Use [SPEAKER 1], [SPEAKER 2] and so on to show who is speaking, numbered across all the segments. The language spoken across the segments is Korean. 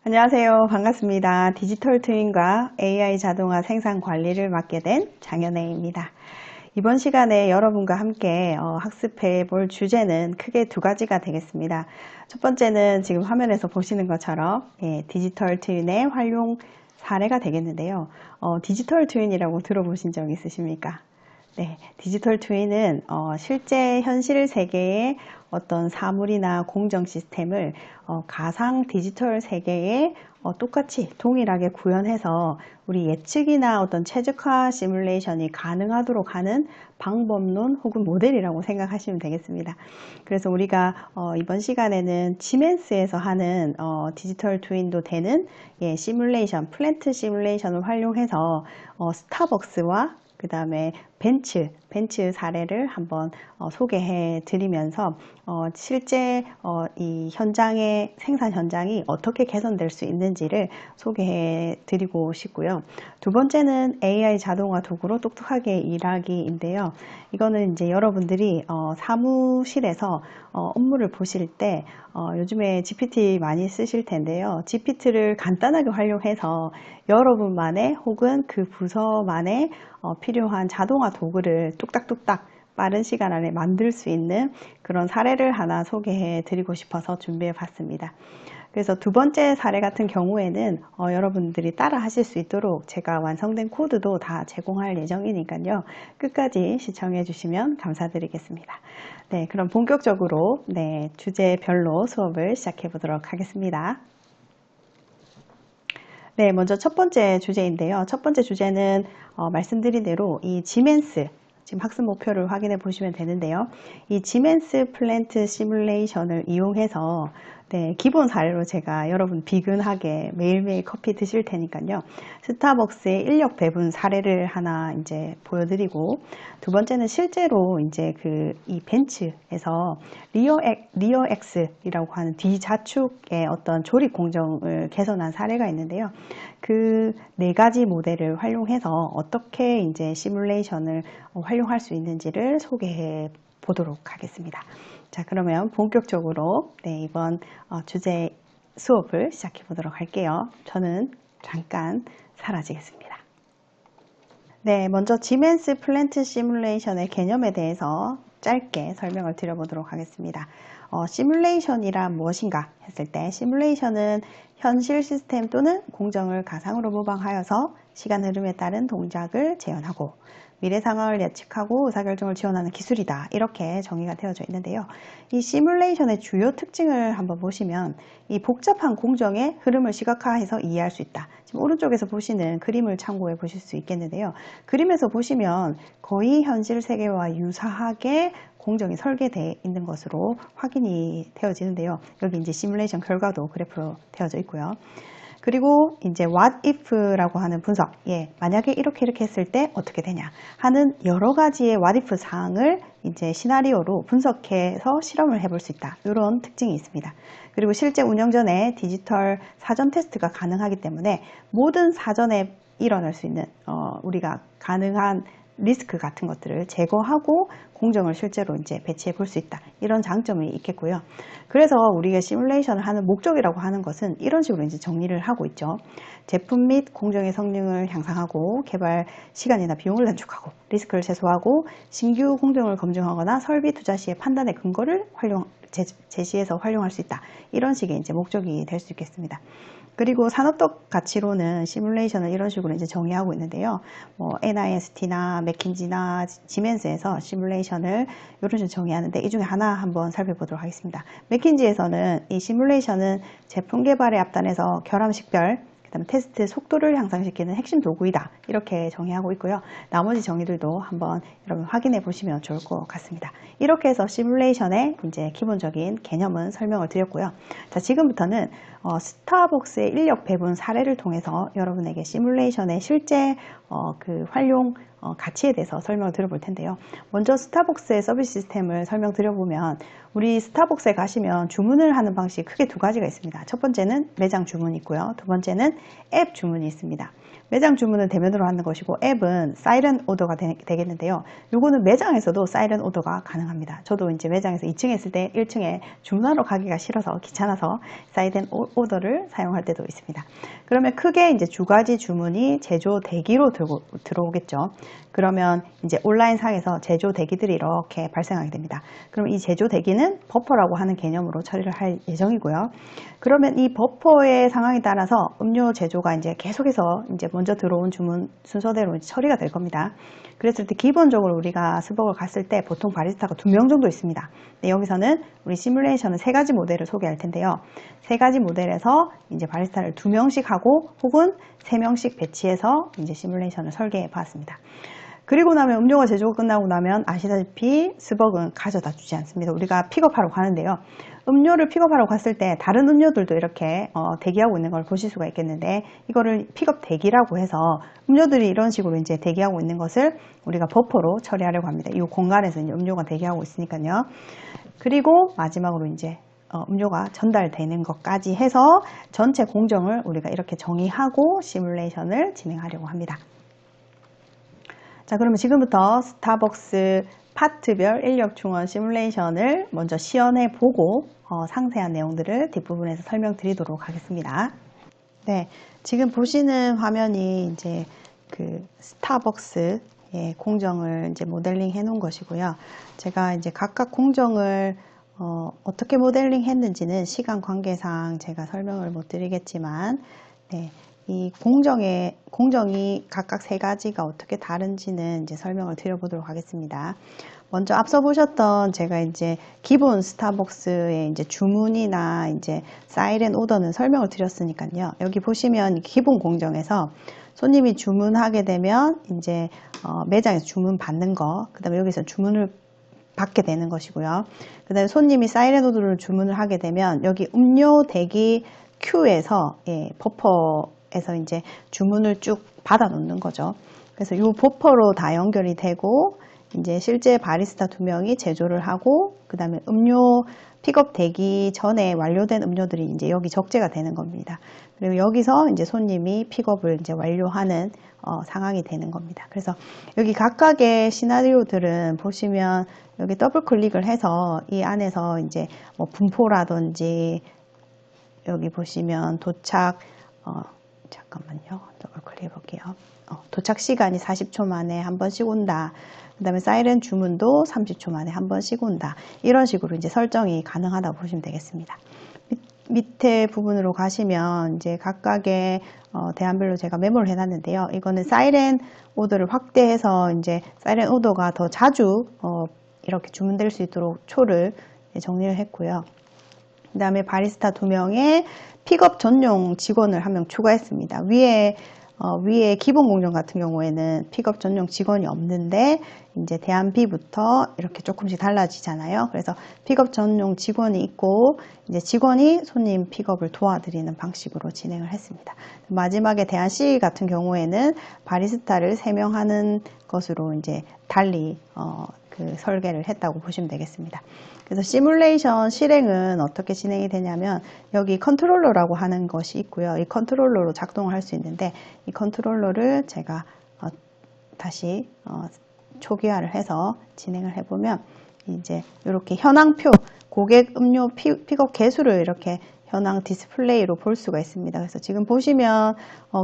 [SPEAKER 1] 안녕하세요. 반갑습니다. 디지털 트윈과 AI 자동화 생산 관리를 맡게 된 장연애입니다. 이번 시간에 여러분과 함께 학습해 볼 주제는 크게 두 가지가 되겠습니다. 첫 번째는 지금 화면에서 보시는 것처럼 디지털 트윈의 활용 사례가 되겠는데요. 디지털 트윈이라고 들어보신 적 있으십니까? 네, 디지털 트윈은 실제 현실 세계의 어떤 사물이나 공정 시스템을 가상 디지털 세계에 똑같이 동일하게 구현해서 우리 예측이나 어떤 최적화 시뮬레이션이 가능하도록 하는 방법론 혹은 모델이라고 생각하시면 되겠습니다. 그래서 우리가 이번 시간에는 지멘스에서 하는 디지털 트윈도 되는 시뮬레이션, 플랜트 시뮬레이션을 활용해서 스타벅스와 그 다음에 벤츠 사례를 한번 소개해 드리면서 실제 이 생산 현장이 어떻게 개선될 수 있는지를 소개해 드리고 싶고요. 두 번째는 AI 자동화 도구로 똑똑하게 일하기인데요. 이거는 이제 여러분들이 사무실에서 업무를 보실 때 요즘에 GPT 많이 쓰실 텐데요. GPT를 간단하게 활용해서 여러분만의 혹은 그 부서만의 필요한 자동화 도구를 뚝딱뚝딱 빠른 시간 안에 만들 수 있는 그런 사례를 하나 소개해 드리고 싶어서 준비해 봤습니다. 그래서 두 번째 사례 같은 경우에는 여러분들이 따라 하실 수 있도록 제가 완성된 코드도 다 제공할 예정이니까요. 끝까지 시청해 주시면 감사드리겠습니다. 네, 그럼 본격적으로 주제별로 수업을 시작해 보도록 하겠습니다. 네, 먼저 첫 번째 주제인데요. 첫 번째 주제는 말씀드린 대로 이 지멘스, 지금 학습 목표를 확인해 보시면 되는데요. 이 지멘스 플랜트 시뮬레이션을 이용해서 기본 사례로 제가 여러분 비근하게 매일매일 커피 드실 테니까요. 스타벅스의 인력 배분 사례를 하나 이제 보여드리고, 두 번째는 실제로 이제 이 벤츠에서 리어엑스이라고 하는 뒤자축의 어떤 조립 공정을 개선한 사례가 있는데요. 그 네 가지 모델을 활용해서 어떻게 이제 시뮬레이션을 활용할 수 있는지를 소개해 보도록 하겠습니다. 자, 그러면 본격적으로 이번 주제 수업을 시작해 보도록 할게요. 저는 잠깐 사라지겠습니다. 네, 먼저 지멘스 플랜트 시뮬레이션의 개념에 대해서 짧게 설명을 드려보도록 하겠습니다. 시뮬레이션이란 무엇인가 했을 때 시뮬레이션은 현실 시스템 또는 공정을 가상으로 모방하여서 시간 흐름에 따른 동작을 재현하고 미래 상황을 예측하고 의사결정을 지원하는 기술이다. 이렇게 정의가 되어져 있는데요. 이 시뮬레이션의 주요 특징을 한번 보시면 이 복잡한 공정의 흐름을 시각화해서 이해할 수 있다. 지금 오른쪽에서 보시는 그림을 참고해 보실 수 있겠는데요. 그림에서 보시면 거의 현실 세계와 유사하게 공정이 설계되어 있는 것으로 확인이 되어지는데요. 여기 이제 시뮬레이션 결과도 그래프로 되어져 있고요. 그리고 이제 what if라고 하는 분석, 만약에 이렇게 했을 때 어떻게 되냐 하는 여러 가지의 what if 사항을 이제 시나리오로 분석해서 실험을 해볼 수 있다. 이런 특징이 있습니다. 그리고 실제 운영 전에 디지털 사전 테스트가 가능하기 때문에 모든 사전에 일어날 수 있는 우리가 가능한 리스크 같은 것들을 제거하고 공정을 실제로 이제 배치해 볼 수 있다. 이런 장점이 있겠고요. 그래서 우리가 시뮬레이션을 하는 목적이라고 하는 것은 이런 식으로 이제 정리를 하고 있죠. 제품 및 공정의 성능을 향상하고 개발 시간이나 비용을 단축하고 리스크를 최소화하고 신규 공정을 검증하거나 설비 투자 시의 판단의 근거를 제시해서 활용할 수 있다. 이런 식의 이제 목적이 될 수 있겠습니다. 그리고 산업적 가치로는 시뮬레이션을 이런 식으로 이제 정의하고 있는데요. NIST나 맥킨지나 지멘스에서 시뮬레이션을 이런 식으로 정의하는데 이 중에 하나 한번 살펴보도록 하겠습니다. 맥킨지에서는 이 시뮬레이션은 제품 개발에 앞단에서 결함 식별, 그다음에 테스트 속도를 향상시키는 핵심 도구이다. 이렇게 정의하고 있고요. 나머지 정의들도 한번 여러분 확인해 보시면 좋을 것 같습니다. 이렇게 해서 시뮬레이션의 이제 기본적인 개념은 설명을 드렸고요. 자, 지금부터는 스타벅스의 인력 배분 사례를 통해서 여러분에게 시뮬레이션의 실제 그 활용 가치에 대해서 설명을 드려볼 텐데요. 먼저 스타벅스의 서비스 시스템을 설명드려보면 우리 스타벅스에 가시면 주문을 하는 방식이 크게 두 가지가 있습니다. 첫 번째는 매장 주문이 있고요. 두 번째는 앱 주문이 있습니다. 매장 주문은 대면으로 하는 것이고 앱은 사이렌 오더가 되겠는데요. 요거는 매장에서도 사이렌 오더가 가능합니다. 저도 이제 매장에서 2층에 있을 때 1층에 주문하러 가기가 싫어서 귀찮아서 사이렌 오더를 사용할 때도 있습니다. 그러면 크게 이제 두 가지 주문이 제조 대기로 들어오겠죠. 그러면 이제 온라인 상에서 제조 대기들이 이렇게 발생하게 됩니다. 그럼 이 제조 대기는 버퍼라고 하는 개념으로 처리를 할 예정이고요. 그러면 이 버퍼의 상황에 따라서 음료 제조가 이제 계속해서 이제 먼저 들어온 주문 순서대로 이제 처리가 될 겁니다. 그랬을 때 기본적으로 우리가 스벅을 갔을 때 보통 바리스타가 2명 정도 있습니다. 네, 여기서는 우리 시뮬레이션은 3가지 모델을 소개할 텐데요. 3가지 모델에서 이제 바리스타를 2명씩 하고 혹은 3명씩 배치해서 이제 시뮬레이션을 설계해 봤습니다. 그리고 나면 음료가 제조가 끝나고 나면 아시다시피 스벅은 가져다 주지 않습니다. 우리가 픽업하러 가는데요. 음료를 픽업하러 갔을 때 다른 음료들도 이렇게 대기하고 있는 걸 보실 수가 있겠는데 이거를 픽업 대기라고 해서 음료들이 이런 식으로 이제 대기하고 있는 것을 우리가 버퍼로 처리하려고 합니다. 이 공간에서 이제 음료가 대기하고 있으니까요. 그리고 마지막으로 이제 음료가 전달되는 것까지 해서 전체 공정을 우리가 이렇게 정의하고 시뮬레이션을 진행하려고 합니다. 자, 그러면 지금부터 스타벅스 파트별 인력 충원 시뮬레이션을 먼저 시연해 보고 상세한 내용들을 뒷부분에서 설명드리도록 하겠습니다. 네, 지금 보시는 화면이 이제 그 스타벅스의 공정을 이제 모델링 해 놓은 것이고요. 제가 이제 각각 공정을 어떻게 모델링 했는지는 시간 관계상 제가 설명을 못 드리겠지만, 네, 이 공정이 각각 3가지가 어떻게 다른지는 이제 설명을 드려보도록 하겠습니다. 먼저 앞서 보셨던 제가 이제 기본 스타벅스의 이제 주문이나 이제 사이렌 오더는 설명을 드렸으니까요. 여기 보시면 기본 공정에서 손님이 주문하게 되면 이제 매장에서 주문 받는 거, 그 다음에 여기서 주문을 받게 되는 것이고요. 그 다음에 손님이 사이렌 오더를 주문을 하게 되면 여기 음료 대기 큐에서 버퍼에서 이제 주문을 쭉 받아 놓는 거죠. 그래서 이 버퍼로 다 연결이 되고 이제 실제 바리스타 2명이 제조를 하고 그 다음에 음료 픽업 되기 전에 완료된 음료들이 이제 여기 적재가 되는 겁니다. 그리고 여기서 이제 손님이 픽업을 이제 완료하는 상황이 되는 겁니다. 그래서 여기 각각의 시나리오들은 보시면 여기 더블 클릭을 해서 이 안에서 이제 뭐 분포라든지 여기 보시면 도착 잠깐만요. 더블 클릭해 볼게요. 도착 시간이 40초 만에 한 번씩 온다. 그 다음에 사이렌 주문도 30초 만에 한 번씩 온다. 이런 식으로 이제 설정이 가능하다고 보시면 되겠습니다. 밑에 부분으로 가시면 이제 각각의 대안별로 제가 메모를 해놨는데요. 이거는 사이렌 오더를 확대해서 이제 사이렌 오더가 더 자주 이렇게 주문될 수 있도록 초를 정리를 했고요. 그 다음에 바리스타 2명에 픽업 전용 직원을 1명 추가했습니다. 위에 기본 공정 같은 경우에는 픽업 전용 직원이 없는데 이제 대안비부터 이렇게 조금씩 달라지잖아요. 그래서 픽업 전용 직원이 있고 이제 직원이 손님 픽업을 도와드리는 방식으로 진행을 했습니다. 마지막에 대안 C 같은 경우에는 바리스타를 3명 하는 것으로 이제 달리 그 설계를 했다고 보시면 되겠습니다. 그래서 시뮬레이션 실행은 어떻게 진행이 되냐면 여기 컨트롤러라고 하는 것이 있고요. 이 컨트롤러로 작동을 할 수 있는데 이 컨트롤러를 제가 다시 초기화를 해서 진행을 해보면 이제 이렇게 현황표 고객 음료 픽업 개수를 이렇게 현황 디스플레이로 볼 수가 있습니다. 그래서 지금 보시면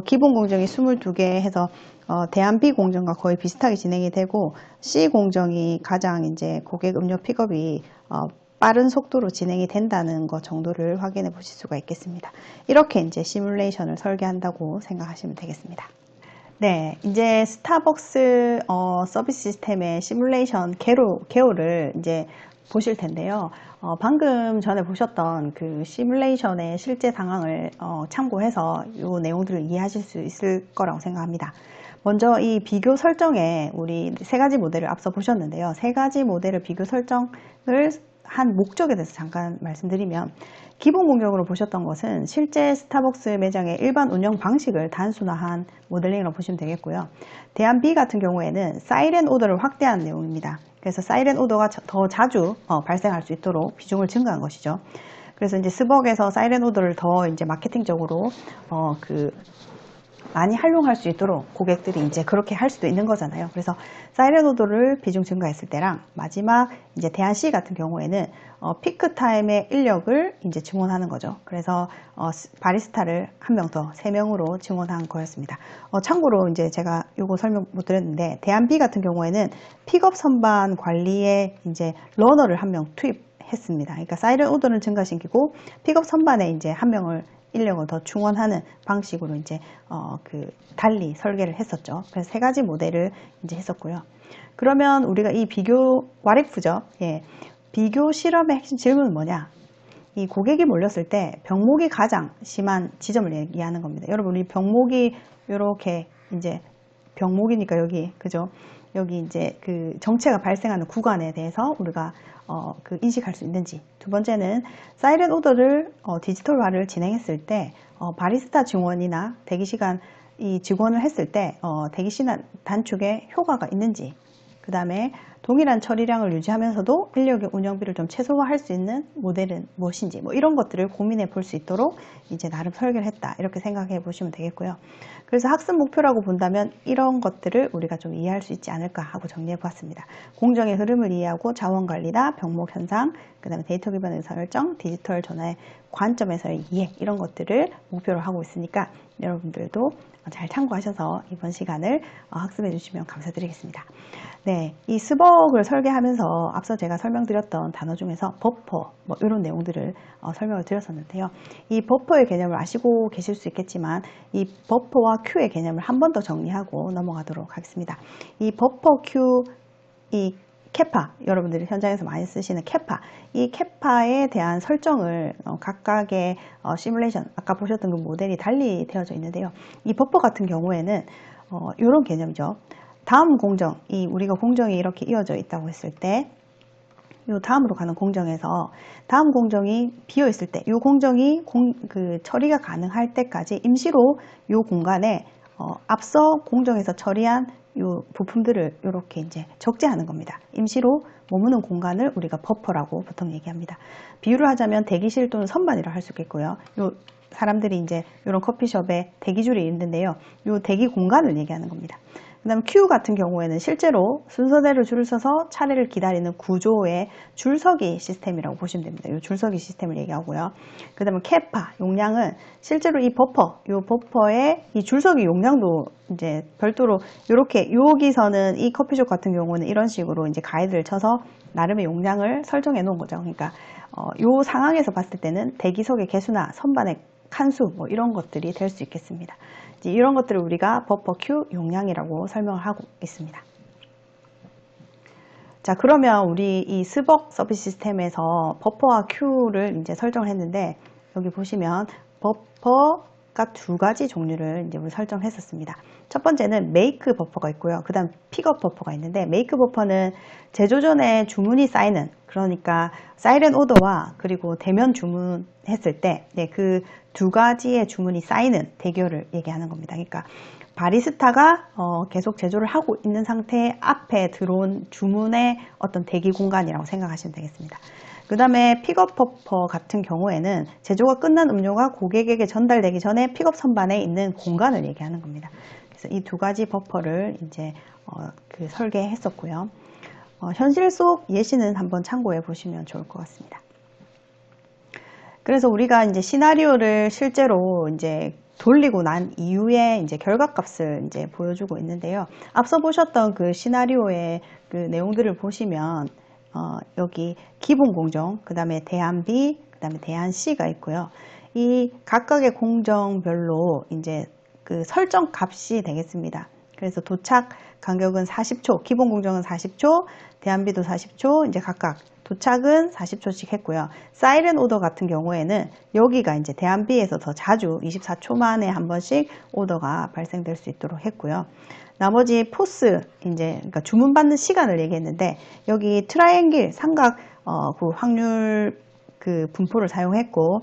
[SPEAKER 1] 기본 공정이 22개 해서 대안 B 공정과 거의 비슷하게 진행이 되고 C 공정이 가장 이제 고객 음료 픽업이 빠른 속도로 진행이 된다는 것 정도를 확인해 보실 수가 있겠습니다. 이렇게 이제 시뮬레이션을 설계한다고 생각하시면 되겠습니다. 네, 이제 스타벅스 서비스 시스템의 시뮬레이션 개요를 이제 보실 텐데요. 방금 전에 보셨던 그 시뮬레이션의 실제 상황을 참고해서 이 내용들을 이해하실 수 있을 거라고 생각합니다. 먼저 이 비교 설정에 우리 3가지 모델을 앞서 보셨는데요. 3가지 모델의 비교 설정을 한 목적에 대해서 잠깐 말씀드리면, 기본 공정으로 보셨던 것은 실제 스타벅스 매장의 일반 운영 방식을 단순화한 모델링이라고 보시면 되겠고요. 대안 B 같은 경우에는 사이렌 오더를 확대한 내용입니다. 그래서 사이렌 오더가 더 자주 발생할 수 있도록 비중을 증가한 것이죠. 그래서 이제 스벅에서 사이렌 오더를 더 이제 마케팅적으로 많이 활용할 수 있도록 고객들이 이제 그렇게 할 수도 있는 거잖아요. 그래서 사이렌 오더를 비중 증가했을 때랑, 마지막 이제 대안 C 같은 경우에는 피크 타임의 인력을 이제 증원하는 거죠. 그래서 바리스타를 한 명 더, 3명으로 증원한 거였습니다. 참고로 이제 제가 요거 설명 못 드렸는데, 대안 B 같은 경우에는 픽업 선반 관리에 이제 러너를 한 명 투입했습니다. 그러니까 사이렌 오더를 증가시키고 픽업 선반에 이제 한 명을 인력을 더 충원하는 방식으로 이제 달리 설계를 했었죠. 그래서 3가지 모델을 이제 했었고요. 그러면 우리가 이 비교 와리프죠. 예. 비교 실험의 핵심 질문은 뭐냐? 이 고객이 몰렸을 때 병목이 가장 심한 지점을 얘기하는 겁니다. 여러분, 이 병목이 이렇게 이제 병목이니까 여기, 그죠? 여기 이제 그 정체가 발생하는 구간에 대해서 우리가 인식할 수 있는지. 두 번째는 사이렌 오더를 디지털화를 진행했을 때 바리스타 증원이나 대기시간 이 직원을 했을 때 대기시간 단축에 효과가 있는지. 그 다음에 동일한 처리량을 유지하면서도 인력의 운영비를 좀 최소화할 수 있는 모델은 무엇인지, 뭐 이런 것들을 고민해 볼 수 있도록 이제 나름 설계를 했다, 이렇게 생각해 보시면 되겠고요. 그래서 학습 목표라고 본다면 이런 것들을 우리가 좀 이해할 수 있지 않을까 하고 정리해 보았습니다. 공정의 흐름을 이해하고 자원관리나 병목 현상, 그 다음에 데이터 기반 의사결정, 디지털 전환의 관점에서의 이해, 이런 것들을 목표로 하고 있으니까 여러분들도 잘 참고하셔서 이번 시간을 학습해 주시면 감사드리겠습니다. 네, 이 스벅을 설계하면서 앞서 제가 설명드렸던 단어 중에서 버퍼, 뭐 이런 내용들을 설명을 드렸었는데요. 이 버퍼의 개념을 아시고 계실 수 있겠지만, 이 버퍼와 큐의 개념을 한 번 더 정리하고 넘어가도록 하겠습니다. 이 버퍼, 큐, 이 캐파, 여러분들이 현장에서 많이 쓰시는 캐파, 이 캐파에 대한 설정을 각각의 시뮬레이션, 아까 보셨던 그 모델이 달리 되어져 있는데요. 이 버퍼 같은 경우에는 이런 개념이죠. 다음 공정, 우리가 공정이 이렇게 이어져 있다고 했을 때, 요 다음으로 가는 공정에서 다음 공정이 비어 있을 때, 요 공정이 처리가 가능할 때까지 임시로 요 공간에 앞서 공정에서 처리한 요 부품들을 이렇게 이제 적재하는 겁니다. 임시로 머무는 공간을 우리가 버퍼라고 보통 얘기합니다. 비유를 하자면 대기실 또는 선반이라 할 수 있겠고요. 요 사람들이 이제 이런 커피숍에 대기줄이 있는데요. 요 대기 공간을 얘기하는 겁니다. 그 다음 큐 같은 경우에는 실제로 순서대로 줄을 서서 차례를 기다리는 구조의 줄서기 시스템이라고 보시면 됩니다. 이 줄서기 시스템을 얘기하고요. 그 다음에 캐파, 용량은 실제로 이 버퍼, 이 버퍼의 이 줄서기 용량도 이제 별도로 이렇게 여기서는 이 커피숍 같은 경우는 이런 식으로 이제 가이드를 쳐서 나름의 용량을 설정해 놓은 거죠. 그러니까 이 상황에서 봤을 때는 대기석의 개수나 선반의 칸수 뭐 이런 것들이 될 수 있겠습니다. 이런 것들을 우리가 버퍼 큐 용량이라고 설명을 하고 있습니다. 자, 그러면 우리 이 스벅 서비스 시스템에서 버퍼와 큐를 이제 설정을 했는데, 여기 보시면 버퍼가 2가지 종류를 이제 우리 설정했었습니다. 첫 번째는 메이크 버퍼가 있고요. 그 다음 픽업 버퍼가 있는데, 메이크 버퍼는 제조 전에 주문이 쌓이는, 그러니까 사이렌 오더와 그리고 대면 주문했을 때 그 2가지의 주문이 쌓이는 대기열을 얘기하는 겁니다. 그러니까 바리스타가 계속 제조를 하고 있는 상태에 앞에 들어온 주문의 어떤 대기 공간이라고 생각하시면 되겠습니다. 그 다음에 픽업 버퍼 같은 경우에는 제조가 끝난 음료가 고객에게 전달되기 전에 픽업 선반에 있는 공간을 얘기하는 겁니다. 그래서 이 2가지 버퍼를 이제 설계했었고요. 현실 속 예시는 한번 참고해 보시면 좋을 것 같습니다. 그래서 우리가 이제 시나리오를 실제로 이제 돌리고 난 이후에 이제 결과값을 이제 보여주고 있는데요. 앞서 보셨던 그 시나리오의 그 내용들을 보시면 여기 기본 공정, 그 다음에 대안 B, 그 다음에 대안 C가 있고요. 이 각각의 공정별로 이제 그 설정 값이 되겠습니다. 그래서 도착 간격은 40초, 기본 공정은 40초, 대안 B도 40초, 이제 각각 도착은 40초씩 했고요. 사이렌 오더 같은 경우에는 여기가 이제 대안 B에서 더 자주 24초 만에 한 번씩 오더가 발생될 수 있도록 했고요. 나머지 포스, 이제 그러니까 주문받는 시간을 얘기했는데, 여기 트라이앵글 삼각 그 확률 그 분포를 사용했고,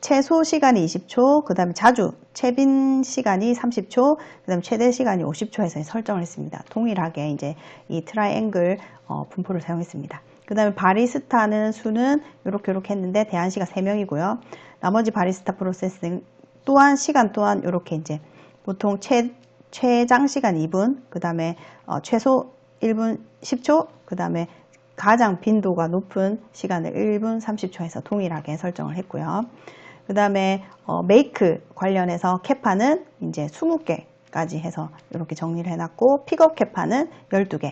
[SPEAKER 1] 최소 시간이 20초, 그 다음에 자주 채빈 시간이 30초, 그 다음에 최대 시간이 50초에서 설정을 했습니다. 동일하게 이제 이 트라이앵글 분포를 사용했습니다. 그 다음에 바리스타는 수는 이렇게 했는데 대안시가 3명이고요. 나머지 바리스타 프로세싱 또한 시간 또한 이렇게 이제 보통 최장 시간 2분, 그 다음에 최소 1분 10초, 그 다음에 가장 빈도가 높은 시간을 1분 30초에서 동일하게 설정을 했고요. 그 다음에 메이크 관련해서 캐파는 이제 20개까지 해서 이렇게 정리를 해놨고, 픽업 캐파는 12개.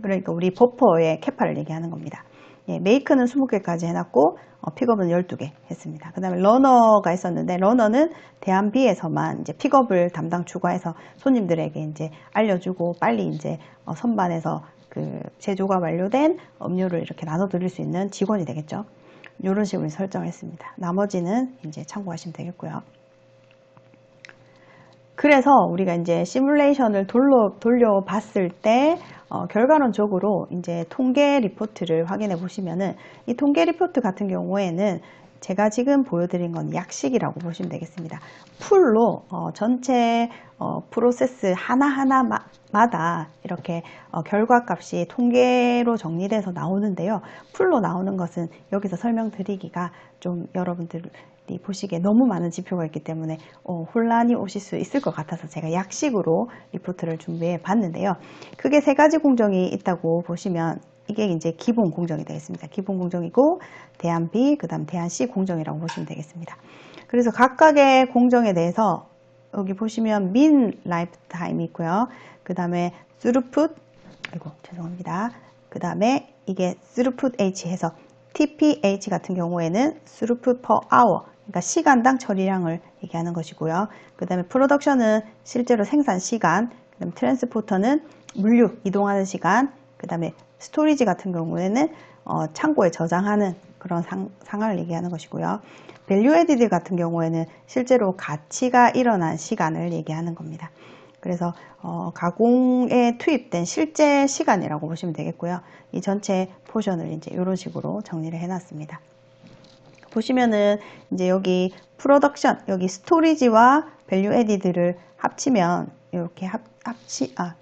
[SPEAKER 1] 그러니까 우리 버퍼의 캐파를 얘기하는 겁니다. 예, 메이크는 20개까지 해놨고, 픽업은 12개 했습니다. 그 다음에 러너가 있었는데, 러너는 대한비에서만 이제 픽업을 담당 추가해서 손님들에게 이제 알려주고 빨리 이제 선반에서 그 제조가 완료된 음료를 이렇게 나눠 드릴 수 있는 직원이 되겠죠. 이런 식으로 설정을 했습니다. 나머지는 이제 참고하시면 되겠고요. 그래서 우리가 이제 시뮬레이션을 돌려봤을 때 결과론적으로 이제 통계 리포트를 확인해 보시면은, 이 통계 리포트 같은 경우에는 제가 지금 보여드린 건 약식이라고 보시면 되겠습니다. 풀로 전체 프로세스 하나하나마다 이렇게 결과값이 통계로 정리돼서 나오는데요. 풀로 나오는 것은 여기서 설명드리기가 좀 여러분들이 보시기에 너무 많은 지표가 있기 때문에 혼란이 오실 수 있을 것 같아서 제가 약식으로 리포트를 준비해 봤는데요. 크게 3가지 공정이 있다고 보시면 이게 이제 기본 공정이 되겠습니다. 기본 공정이고, 대안 B, 그 다음 대안 C 공정이라고 보시면 되겠습니다. 그래서 각각의 공정에 대해서 여기 보시면 민 라이프 타임이 있고요. 그 다음에 스루풋, 죄송합니다. 그 다음에 이게 스루풋 H 해서 TPH 같은 경우에는 스루풋 per hour, 그러니까 시간당 처리량을 얘기하는 것이고요. 그 다음에 프로덕션은 실제로 생산 시간, 그 다음에 트랜스포터는 물류 이동하는 시간, 그 다음에 스토리지 같은 경우에는 창고에 저장하는 그런 상황을 얘기하는 것이고요. 밸류 에디드 같은 경우에는 실제로 가치가 일어난 시간을 얘기하는 겁니다. 그래서 가공에 투입된 실제 시간이라고 보시면 되겠고요. 이 전체 포션을 이제 이런 식으로 정리를 해놨습니다. 보시면은 이제 여기 프로덕션, 여기 스토리지와 밸류 에디드를 합치면 이렇게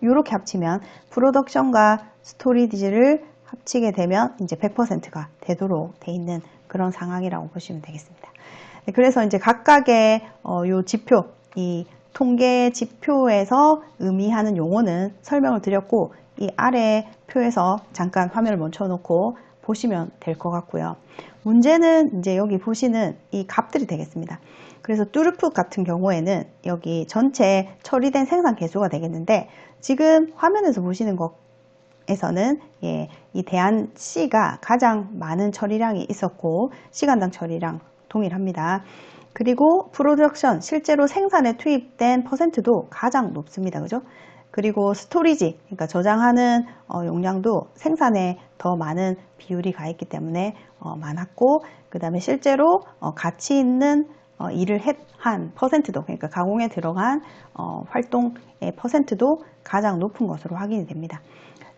[SPEAKER 1] 이렇게 합치면 프로덕션과 스토리지를 합치게 되면 이제 100%가 되도록 돼 있는 그런 상황이라고 보시면 되겠습니다. 네, 그래서 이제 각각의 요 지표, 이 통계 지표에서 의미하는 용어는 설명을 드렸고, 이 아래 표에서 잠깐 화면을 멈춰놓고 보시면 될 것 같고요. 문제는 이제 여기 보시는 이 값들이 되겠습니다. 그래서 뚜루풋 같은 경우에는 여기 전체 처리된 생산 개수가 되겠는데, 지금 화면에서 보시는 것에서는 이 대안 C가 가장 많은 처리량이 있었고, 시간당 처리량 동일합니다. 그리고 프로덕션, 실제로 생산에 투입된 퍼센트도 가장 높습니다. 그죠? 그리고 스토리지, 그러니까 저장하는 용량도 생산에 더 많은 비율이 가 있기 때문에 많았고, 그 다음에 실제로 가치 있는 일을 한 퍼센트도, 그러니까 가공에 들어간 활동의 퍼센트도 가장 높은 것으로 확인이 됩니다.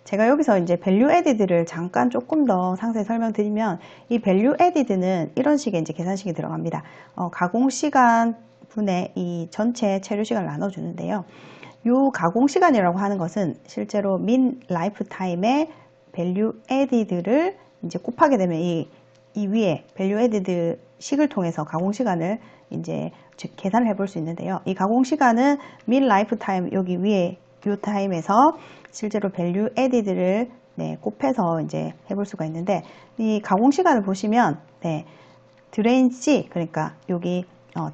[SPEAKER 1] 제가 여기서 이제 밸류 에디드를 잠깐 조금 더 상세히 설명드리면, 이 밸류 에디드는 이런 식의 이제 계산식이 들어갑니다. 가공 시간 분의 이 전체 체류 시간을 나눠주는데요. 이 가공 시간이라고 하는 것은 실제로 민 라이프 타임의 밸류 에디드를 이제 곱하게 되면 이 위에 밸류 에디드 식을 통해서 가공 시간을 이제 계산을 해볼 수 있는데요. 이 가공 시간은 민 라이프 타임 여기 위에 이 타임에서 실제로 밸류 에디드를 곱해서 이제 해볼 수가 있는데, 이 가공 시간을 보시면 드레인 C, 그러니까 여기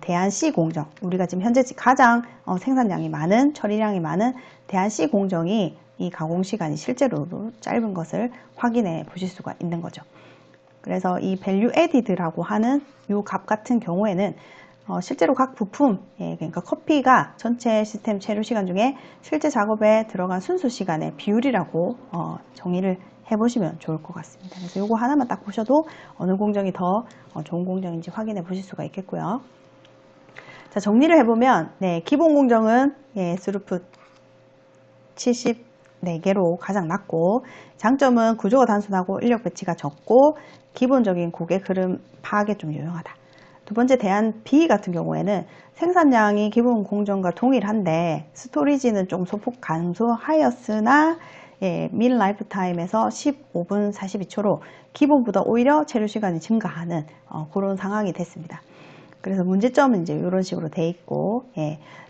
[SPEAKER 1] 대안 C 공정, 우리가 지금 현재 가장 생산량이 많은, 처리량이 많은 대안 C 공정이 이 가공 시간이 실제로도 짧은 것을 확인해 보실 수가 있는 거죠. 그래서 이 밸류 에디드라고 하는 이 값 같은 경우에는 실제로 각 부품, 그러니까 커피가 전체 시스템 체류 시간 중에 실제 작업에 들어간 순수 시간의 비율이라고 정의를 해보시면 좋을 것 같습니다. 그래서 이거 하나만 딱 보셔도 어느 공정이 더 좋은 공정인지 확인해 보실 수가 있겠고요. 정리를 해보면 기본 공정은 스루풋 70 4개로 가장 낮고, 장점은 구조가 단순하고 인력 배치가 적고 기본적인 고객 흐름 파악에 좀 유용하다. 두 번째, 대안 B 같은 경우에는 생산량이 기본 공정과 동일한데 스토리지는 좀 소폭 감소하였으나 민 라이프 타임에서 15분 42초로 기본보다 오히려 체류 시간이 증가하는 그런 상황이 됐습니다. 그래서 문제점은 이제 이런 식으로 돼 있고,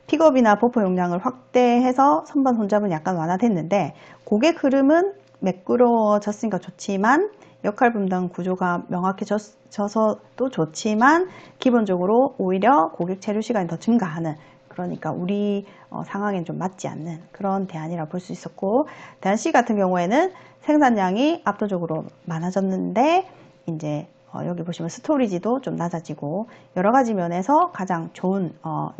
[SPEAKER 1] 픽업이나 버퍼 용량을 확대해서 선반 혼잡은 약간 완화됐는데 고객 흐름은 매끄러워졌으니까 좋지만 역할 분담 구조가 명확해져서도 좋지만 기본적으로 오히려 고객 체류 시간이 더 증가하는, 그러니까 우리 상황엔 좀 맞지 않는 그런 대안이라 볼 수 있었고, 대안 C 같은 경우에는 생산량이 압도적으로 많아졌는데 이제 여기 보시면 스토리지도 좀 낮아지고 여러 가지 면에서 가장 좋은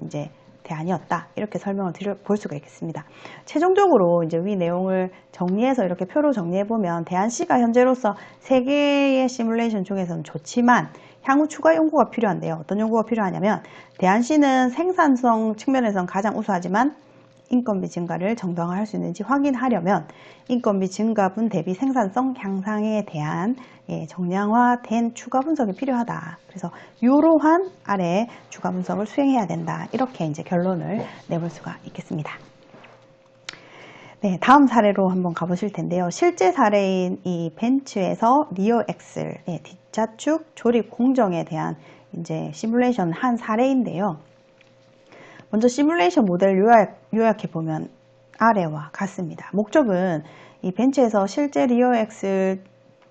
[SPEAKER 1] 이제 대안이었다, 이렇게 설명을 볼 수가 있겠습니다. 최종적으로 이제 위 내용을 정리해서 이렇게 표로 정리해 보면 대안 C가 현재로서 3개의 시뮬레이션 중에서는 좋지만 향후 추가 연구가 필요한데요. 어떤 연구가 필요하냐면, 대안 C는 생산성 측면에서는 가장 우수하지만 인건비 증가를 정당화할 수 있는지 확인하려면 인건비 증가분 대비 생산성 향상에 대한 정량화된 추가 분석이 필요하다. 그래서 이러한 아래 추가 분석을 수행해야 된다. 이렇게 이제 결론을 내볼 수가 있겠습니다. 네, 다음 사례로 한번 가보실 텐데요. 실제 사례인 이 벤츠에서 리어 엑셀, 뒷좌축 조립 공정에 대한 이제 시뮬레이션 한 사례인데요. 먼저 시뮬레이션 모델 요약해 보면 아래와 같습니다. 목적은 이 벤츠에서 실제 리어 엑셀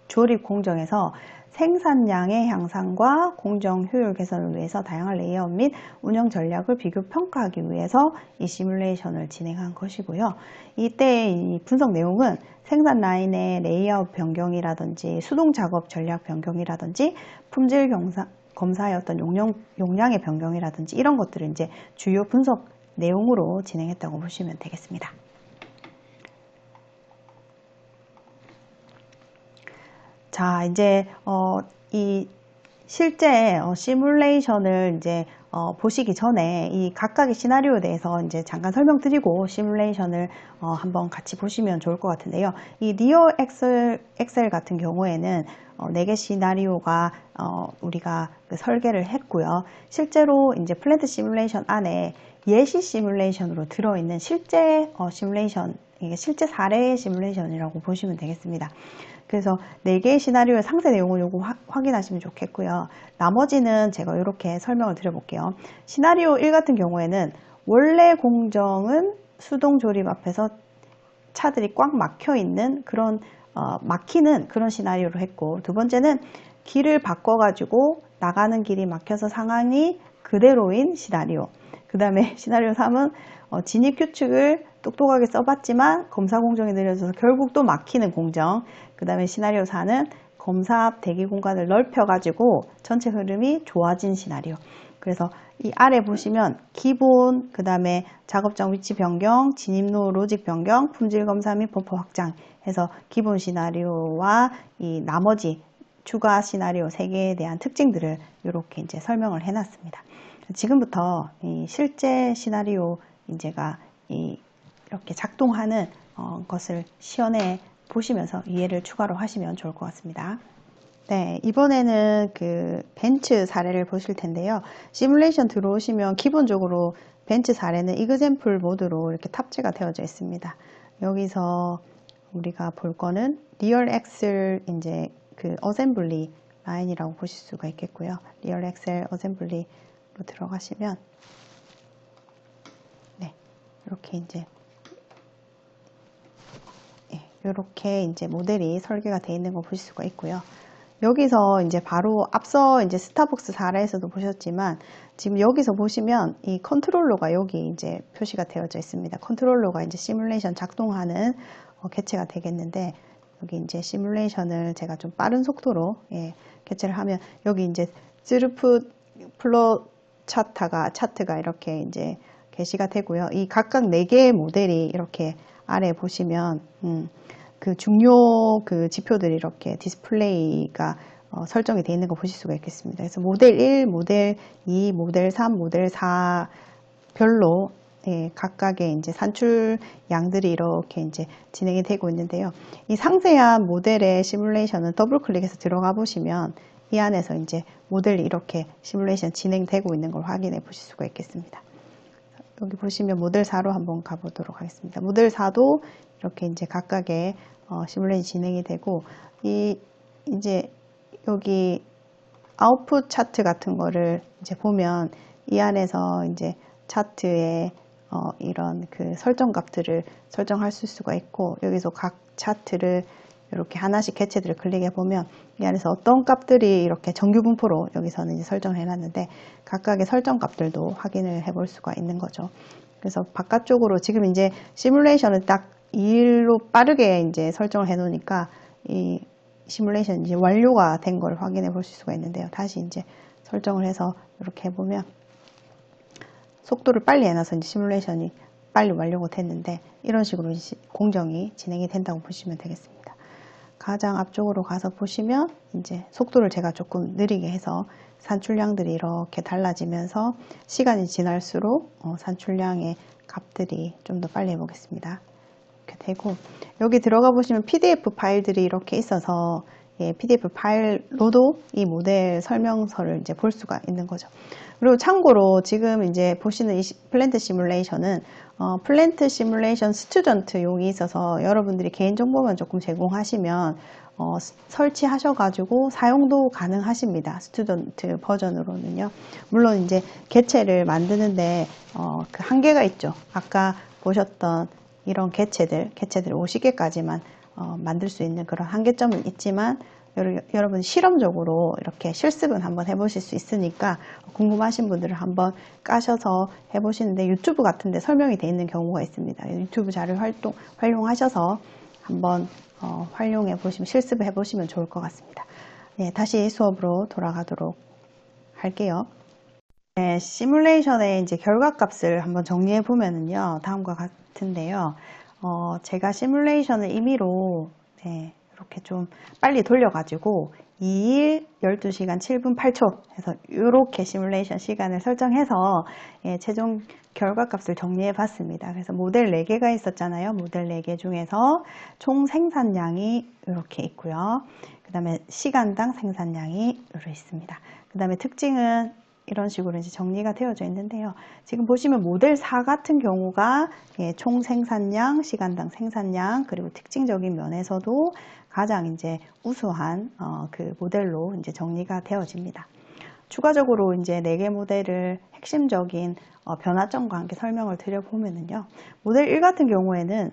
[SPEAKER 1] 조립 공정에서 생산량의 향상과 공정 효율 개선을 위해서 다양한 레이아웃 및 운영 전략을 비교 평가하기 위해서 이 시뮬레이션을 진행한 것이고요. 이때 이 분석 내용은 생산 라인의 레이아웃 변경이라든지 수동 작업 전략 변경이라든지 품질 검사의 어떤 용량의 변경이라든지 이런 것들을 이제 주요 분석 내용으로 진행했다고 보시면 되겠습니다. 자, 이제 이 실제 시뮬레이션을 이제 보시기 전에 이 각각의 시나리오에 대해서 이제 잠깐 설명드리고 시뮬레이션을 한번 같이 보시면 좋을 것 같은데요. 이 리어 엑셀 같은 경우에는 4개 시나리오가 우리가 설계를 했고요. 실제로 이제 플랜트 시뮬레이션 안에 예시 시뮬레이션으로 들어있는 실제 시뮬레이션, 이게 실제 사례 시뮬레이션이라고 보시면 되겠습니다. 그래서 4개의 시나리오의 상세 내용을 요거 확인하시면 좋겠고요. 나머지는 제가 이렇게 설명을 드려볼게요. 시나리오 1 같은 경우에는 원래 공정은 수동 조립 앞에서 차들이 꽉 막혀 있는 그런 막히는 그런 시나리오로 했고, 두 번째는 길을 바꿔가지고 나가는 길이 막혀서 상황이 그대로인 시나리오. 그 다음에 시나리오 3은 진입 규칙을 똑똑하게 써봤지만 검사 공정이 느려져서 결국 또 막히는 공정. 그 다음에 시나리오 4는 검사 앞 대기 공간을 넓혀가지고 전체 흐름이 좋아진 시나리오. 그래서 이 아래 보시면 기본, 그 다음에 작업장 위치 변경, 진입로 로직 변경, 품질 검사 및 버퍼 확장 해서 기본 시나리오와 이 나머지 추가 시나리오 3개에 대한 특징들을 이렇게 이제 설명을 해놨습니다. 지금부터 이 실제 시나리오 이제가 이렇게 작동하는 것을 시연해 보시면서 이해를 추가로 하시면 좋을 것 같습니다. 네, 이번에는 그 벤츠 사례를 보실 텐데요. 시뮬레이션 들어오시면 기본적으로 벤츠 사례는 이그젬플 모드로 이렇게 탑재가 되어져 있습니다. 여기서 우리가 볼 거는 리얼 엑셀 이제 그 어셈블리 라인이라고 보실 수가 있겠고요. 리얼 엑셀 어셈블리로 들어가시면 네, 이렇게 이제 이렇게 이제 모델이 설계가 되어 있는 거 보실 수가 있고요. 여기서 이제 바로 앞서 이제 스타벅스 사례에서도 보셨지만 지금 여기서 보시면 이 컨트롤러가 여기 이제 표시가 되어져 있습니다. 컨트롤러가 이제 시뮬레이션 작동하는 개체가 되겠는데, 여기 이제 시뮬레이션을 제가 좀 빠른 속도로 개체를 하면 여기 이제 스루풋 플로 차트가 이렇게 이제 게시가 되고요. 이 각각 4개의 모델이 이렇게 아래 보시면 그 중요 그 지표들이 이렇게 디스플레이가 설정이 되어 있는 거 보실 수가 있겠습니다. 그래서 모델 1, 모델 2, 모델 3, 모델 4 별로 각각의 이제 산출 양들이 이렇게 이제 진행이 되고 있는데요. 이 상세한 모델의 시뮬레이션은 더블 클릭해서 들어가 보시면 이 안에서 이제 모델이 이렇게 시뮬레이션 진행되고 있는 걸 확인해 보실 수가 있겠습니다. 여기 보시면 모델 4로 한번 가보도록 하겠습니다. 모델 4도 이렇게 이제 각각의 시뮬레이션 진행이 되고, 이제 여기 아웃풋 차트 같은 거를 이제 보면 이 안에서 이제 차트에 이런 그 설정 값들을 설정할 수가 있고, 여기서 각 차트를 이렇게 하나씩 개체들을 클릭해 보면 이 안에서 어떤 값들이 이렇게 정규 분포로 여기서는 이제 설정을 해놨는데 각각의 설정 값들도 확인을 해볼 수가 있는 거죠. 그래서 바깥쪽으로 지금 이제 시뮬레이션을 딱 2일로 빠르게 이제 설정을 해 놓으니까 이 시뮬레이션 이제 완료가 된 걸 확인해 볼 수가 있는데요. 다시 이제 설정을 해서 이렇게 해보면 속도를 빨리 해놔서 이제 시뮬레이션이 빨리 완료가 됐는데 이런 식으로 공정이 진행이 된다고 보시면 되겠습니다. 가장 앞쪽으로 가서 보시면 이제 속도를 제가 조금 느리게 해서 산출량들이 이렇게 달라지면서 시간이 지날수록 산출량의 값들이 좀 더 빨리 해보겠습니다. 이렇게 되고, 여기 들어가 보시면 PDF 파일들이 이렇게 있어서 PDF 파일로도 이 모델 설명서를 이제 볼 수가 있는 거죠. 그리고 참고로 지금 이제 보시는 이 플랜트 시뮬레이션은 플랜트 시뮬레이션 스튜던트용이 있어서 여러분들이 개인정보만 조금 제공하시면 설치하셔가지고 사용도 가능하십니다. 스튜던트 버전으로는요. 물론 이제 개체를 만드는데 그 한계가 있죠. 아까 보셨던 이런 개체들 50개까지만 만들 수 있는 그런 한계점은 있지만 여러분 실험적으로 이렇게 실습은 한번 해보실 수 있으니까 궁금하신 분들은 한번 까셔서 해보시는데 유튜브 같은데 설명이 되어 있는 경우가 있습니다. 유튜브 자료 활용하셔서 한번 활용해 보시면 실습을 해보시면 좋을 것 같습니다. 네, 다시 수업으로 돌아가도록 할게요. 네, 시뮬레이션의 이제 결과값을 한번 정리해 보면은요, 다음과 같은데요. 제가 시뮬레이션을 임의로 이렇게 좀 빨리 돌려가지고 2일 12시간 7분 8초 해서 이렇게 시뮬레이션 시간을 설정해서 최종 결과값을 정리해 봤습니다. 그래서 모델 4개가 있었잖아요. 모델 4개 중에서 총 생산량이 이렇게 있고요. 그 다음에 시간당 생산량이 이렇게 있습니다. 그 다음에 특징은 이런 식으로 이제 정리가 되어져 있는데요. 지금 보시면 모델 4 같은 경우가 총 생산량, 시간당 생산량, 그리고 특징적인 면에서도 가장 이제 우수한 그 모델로 이제 정리가 되어집니다. 추가적으로 이제 4개 모델을 핵심적인 변화점과 함께 설명을 드려보면은요. 모델 1 같은 경우에는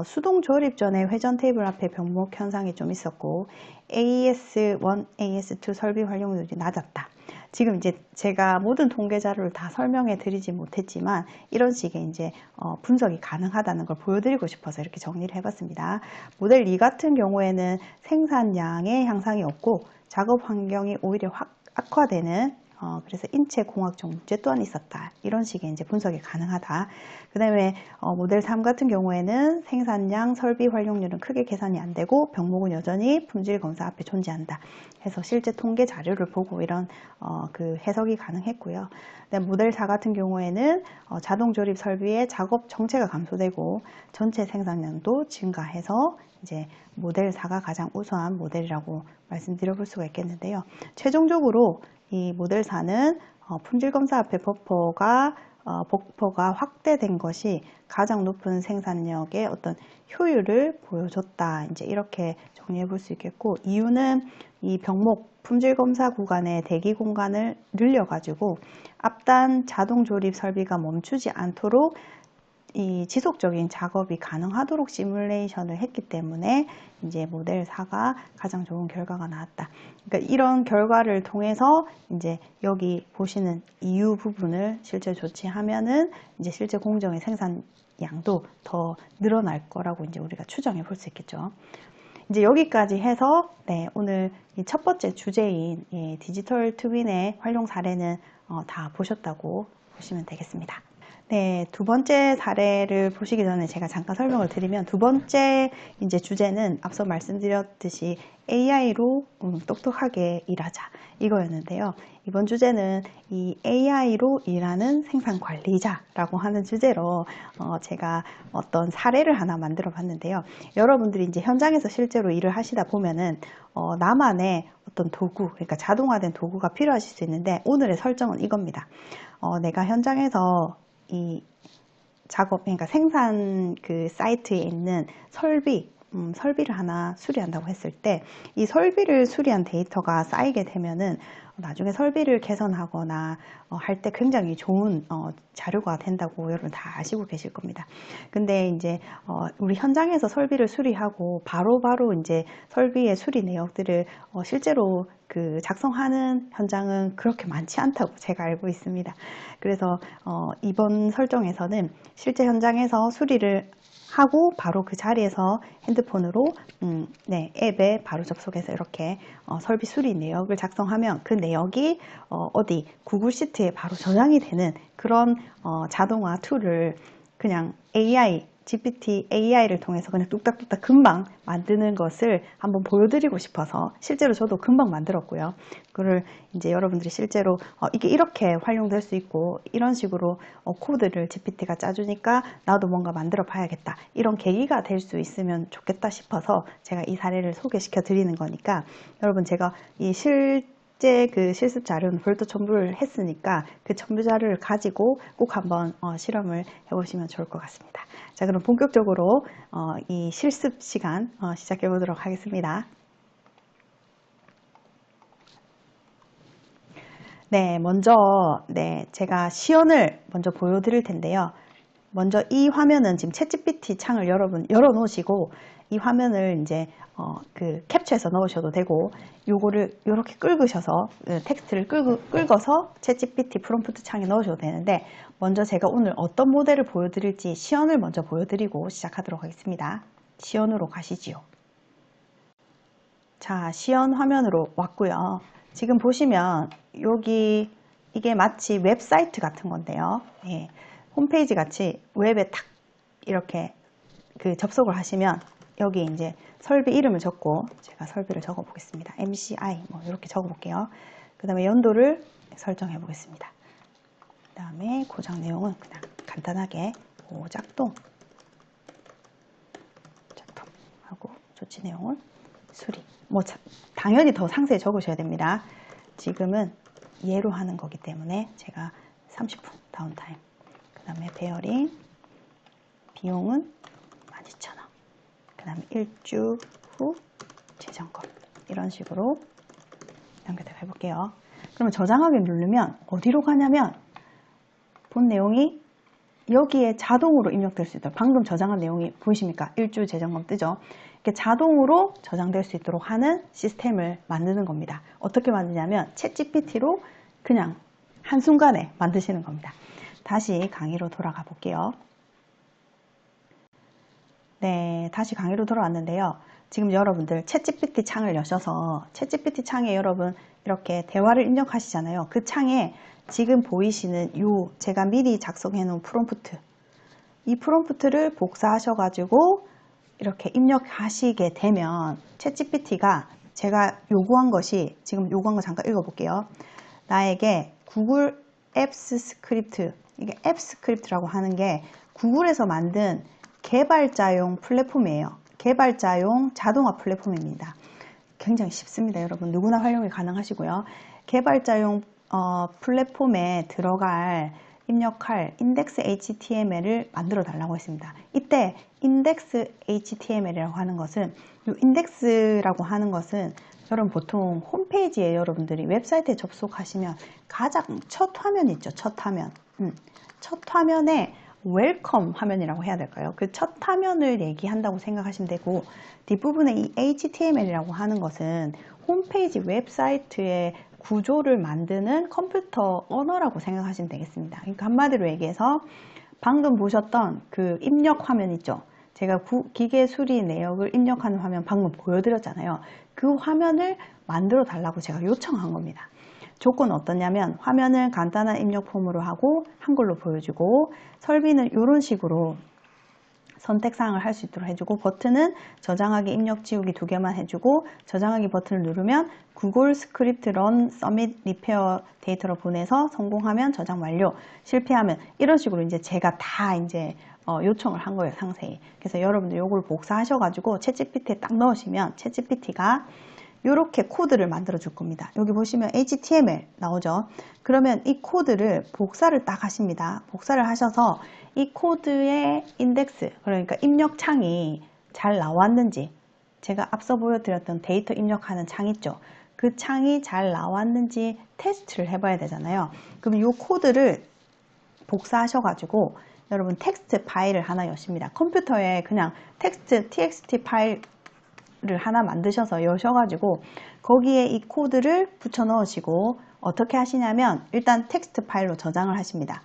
[SPEAKER 1] 수동 조립 전에 회전 테이블 앞에 병목 현상이 좀 있었고 AES1, AES2 설비 활용률이 낮았다. 지금 이제 제가 모든 통계 자료를 다 설명해 드리지 못했지만 이런 식의 이제 분석이 가능하다는 걸 보여드리고 싶어서 이렇게 정리를 해봤습니다. 모델 2 같은 경우에는 생산량의 향상이 없고 작업 환경이 오히려 악화되는 그래서 인체공학적 문제 또한 있었다. 이런 식의 이제 분석이 가능하다. 그 다음에 모델 3 같은 경우에는 생산량, 설비 활용률은 크게 계산이 안 되고 병목은 여전히 품질 검사 앞에 존재한다. 해서 실제 통계 자료를 보고 이런 그 해석이 가능했고요. 모델 4 같은 경우에는 자동 조립 설비의 작업 정체가 감소되고 전체 생산량도 증가해서 이제 모델 4가 가장 우수한 모델이라고 말씀드려볼 수가 있겠는데요. 최종적으로 이 모델 4는 품질 검사 앞에 버퍼가 확대된 것이 가장 높은 생산력의 어떤 효율을 보여줬다. 이제 이렇게 정리해 볼 수 있겠고, 이유는 이 병목 품질 검사 구간의 대기 공간을 늘려가지고 앞단 자동 조립 설비가 멈추지 않도록 이 지속적인 작업이 가능하도록 시뮬레이션을 했기 때문에 이제 모델 4가 가장 좋은 결과가 나왔다. 그러니까 이런 결과를 통해서 이제 여기 보시는 이유 부분을 실제 조치하면은 이제 실제 공정의 생산량도 더 늘어날 거라고 이제 우리가 추정해 볼 수 있겠죠. 이제 여기까지 해서 오늘 이 첫 번째 주제인 디지털 트윈의 활용 사례는 다 보셨다고 보시면 되겠습니다. 네, 두 번째 사례를 보시기 전에 제가 잠깐 설명을 드리면 두 번째 이제 주제는 앞서 말씀드렸듯이 AI로 똑똑하게 일하자 이거였는데요. 이번 주제는 이 AI로 일하는 생산 관리자라고 하는 주제로 제가 어떤 사례를 하나 만들어 봤는데요. 여러분들이 이제 현장에서 실제로 일을 하시다 보면은 나만의 어떤 도구, 그러니까 자동화된 도구가 필요하실 수 있는데 오늘의 설정은 이겁니다. 내가 현장에서 이 작업, 그러니까 생산 그 사이트에 있는 설비를 하나 수리한다고 했을 때 이 설비를 수리한 데이터가 쌓이게 되면은 나중에 설비를 개선하거나 할 때 굉장히 좋은 자료가 된다고 여러분 다 아시고 계실 겁니다. 근데 이제 우리 현장에서 설비를 수리하고 바로바로 이제 설비의 수리 내역들을 실제로 그 작성하는 현장은 그렇게 많지 않다고 제가 알고 있습니다. 그래서 이번 설정에서는 실제 현장에서 수리를 하고 바로 그 자리에서 핸드폰으로 앱에 바로 접속해서 이렇게 설비 수리 내역을 작성하면 그 내역이 어디 구글 시트에 바로 저장이 되는 그런 자동화 툴을 그냥 GPT AI를 통해서 그냥 뚝딱뚝딱 금방 만드는 것을 한번 보여드리고 싶어서 실제로 저도 금방 만들었고요. 그걸 이제 여러분들이 실제로 이게 이렇게 활용될 수 있고 이런 식으로 코드를 GPT가 짜주니까 나도 뭔가 만들어 봐야겠다. 이런 계기가 될 수 있으면 좋겠다 싶어서 제가 이 사례를 소개시켜 드리는 거니까 여러분 제가 이 실제 그 실습 자료는 별도 첨부를 했으니까 그 첨부 자료를 가지고 꼭 한번 실험을 해보시면 좋을 것 같습니다. 자, 그럼 본격적으로 이 실습 시간 시작해 보도록 하겠습니다. 네, 먼저 제가 시연을 먼저 보여드릴 텐데요. 먼저 이 화면은 지금 챗GPT 창을 여러분 열어놓으시고 이 화면을 이제 그 캡처해서 넣으셔도 되고 요거를 이렇게 긁으셔서 텍스트를 긁어서 챗GPT 프롬프트 창에 넣으셔도 되는데 먼저 제가 오늘 어떤 모델을 보여드릴지 시연을 먼저 보여드리고 시작하도록 하겠습니다. 시연으로 가시지요. 자, 시연 화면으로 왔고요. 지금 보시면 여기 이게 마치 웹사이트 같은 건데요. 예, 홈페이지 같이 웹에 탁 이렇게 그 접속을 하시면 여기 이제 설비 이름을 적고 제가 설비를 적어 보겠습니다. MCI 뭐 이렇게 적어 볼게요. 그 다음에 연도를 설정해 보겠습니다. 그 다음에 고장 내용은 그냥 간단하게 작동 하고 조치 내용을 수리. 뭐 당연히 더 상세히 적으셔야 됩니다. 지금은 예로 하는 거기 때문에 제가 30분 다운타임. 그 다음에 베어링 비용은 12,000원. 그 다음에 1주 후 재점검. 이런 식으로 연결해 볼게요. 그러면 저장하기 누르면 어디로 가냐면 본 내용이 여기에 자동으로 입력될 수 있도록 방금 저장한 내용이 보이십니까? 1주 재점검 뜨죠? 이렇게 자동으로 저장될 수 있도록 하는 시스템을 만드는 겁니다. 어떻게 만드냐면 챗GPT로 그냥 한순간에 만드시는 겁니다. 다시 강의로 돌아가 볼게요. 네, 다시 강의로 돌아왔는데요. 지금 여러분들 챗GPT 창을 여셔서 챗GPT 창에 여러분 이렇게 대화를 입력하시잖아요. 그 창에 지금 보이시는 요 제가 미리 작성해 놓은 프롬프트 이 프롬프트를 복사하셔가지고 이렇게 입력하시게 되면 챗GPT가 제가 요구한 것이 지금 요구한 거 잠깐 읽어볼게요. 나에게 구글 앱스 스크립트 이게 앱 스크립트라고 하는 게 구글에서 만든 개발자용 플랫폼이에요. 개발자용 자동화 플랫폼입니다. 굉장히 쉽습니다. 여러분 누구나 활용이 가능하시고요. 개발자용 플랫폼에 들어갈 입력할 인덱스 HTML을 만들어 달라고 했습니다. 이때 인덱스 HTML이라고 하는 것은 이 인덱스라고 하는 것은 여러분 보통 홈페이지에 여러분들이 웹사이트에 접속하시면 가장 첫 화면 있죠. 첫 화면. 첫 화면에 웰컴 화면이라고 해야 될까요? 그 첫 화면을 얘기한다고 생각하시면 되고 뒷부분에 이 HTML이라고 하는 것은 홈페이지 웹사이트의 구조를 만드는 컴퓨터 언어라고 생각하시면 되겠습니다. 그러니까 한마디로 얘기해서 방금 보셨던 그 입력 화면 있죠? 제가 기계 수리 내역을 입력하는 화면 방금 보여드렸잖아요. 그 화면을 만들어 달라고 제가 요청한 겁니다. 조건은 어떠냐면 화면을 간단한 입력 폼으로 하고 한글로 보여주고 설비는 이런 식으로 선택사항을 할 수 있도록 해주고 버튼은 저장하기, 입력 지우기 2개만 해주고 저장하기 버튼을 누르면 구글 스크립트 런 서밋 리페어 데이터로 보내서 성공하면 저장 완료, 실패하면 이런 식으로 이제 제가 다 이제 요청을 한 거예요, 상세히. 그래서 여러분들 요걸 복사하셔가지고 챗GPT에 딱 넣으시면 챗GPT가 이렇게 코드를 만들어 줄 겁니다. 여기 보시면 HTML 나오죠. 그러면 이 코드를 복사를 딱 하십니다. 복사를 하셔서 이 코드의 인덱스, 그러니까 입력창이 잘 나왔는지, 제가 앞서 보여드렸던 데이터 입력하는 창 있죠. 그 창이 잘 나왔는지 테스트를 해봐야 되잖아요. 그럼 이 코드를 복사하셔가지고 여러분 텍스트 파일을 하나 여십니다. 컴퓨터에 그냥 텍스트 txt 파일을 하나 만드셔서 여셔가지고 거기에 이 코드를 붙여 넣으시고 어떻게 하시냐면 일단 텍스트 파일로 저장을 하십니다.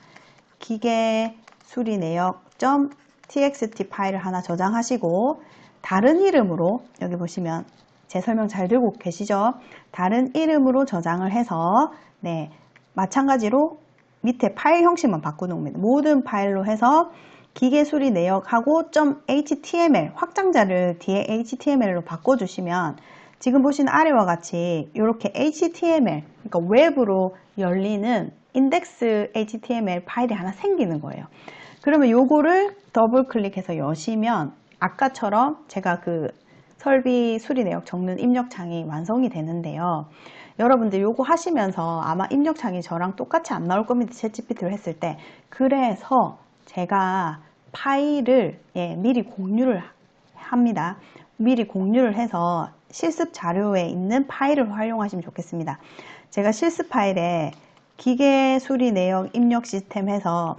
[SPEAKER 1] 기계 수리 내역.txt 파일을 하나 저장하시고 다른 이름으로 여기 보시면 제 설명 잘 들고 계시죠? 다른 이름으로 저장을 해서 네, 마찬가지로 밑에 파일 형식만 바꾸는 겁니다. 모든 파일로 해서 기계 수리 내역하고 .html 확장자를 뒤에 html로 바꿔주시면 지금 보시는 아래와 같이 이렇게 html, 그러니까 웹으로 열리는 인덱스 html 파일이 하나 생기는 거예요. 그러면 요거를 더블 클릭해서 여시면 아까처럼 제가 그 설비 수리 내역 적는 입력창이 완성이 되는데요. 여러분들 요거 하시면서 아마 입력창이 저랑 똑같이 안 나올 겁니다. 챗GPT로 했을 때. 그래서 제가 파일을 미리 공유를 합니다. 미리 공유를 해서 실습 자료에 있는 파일을 활용하시면 좋겠습니다. 제가 실습 파일에 기계 수리 내역 입력 시스템 해서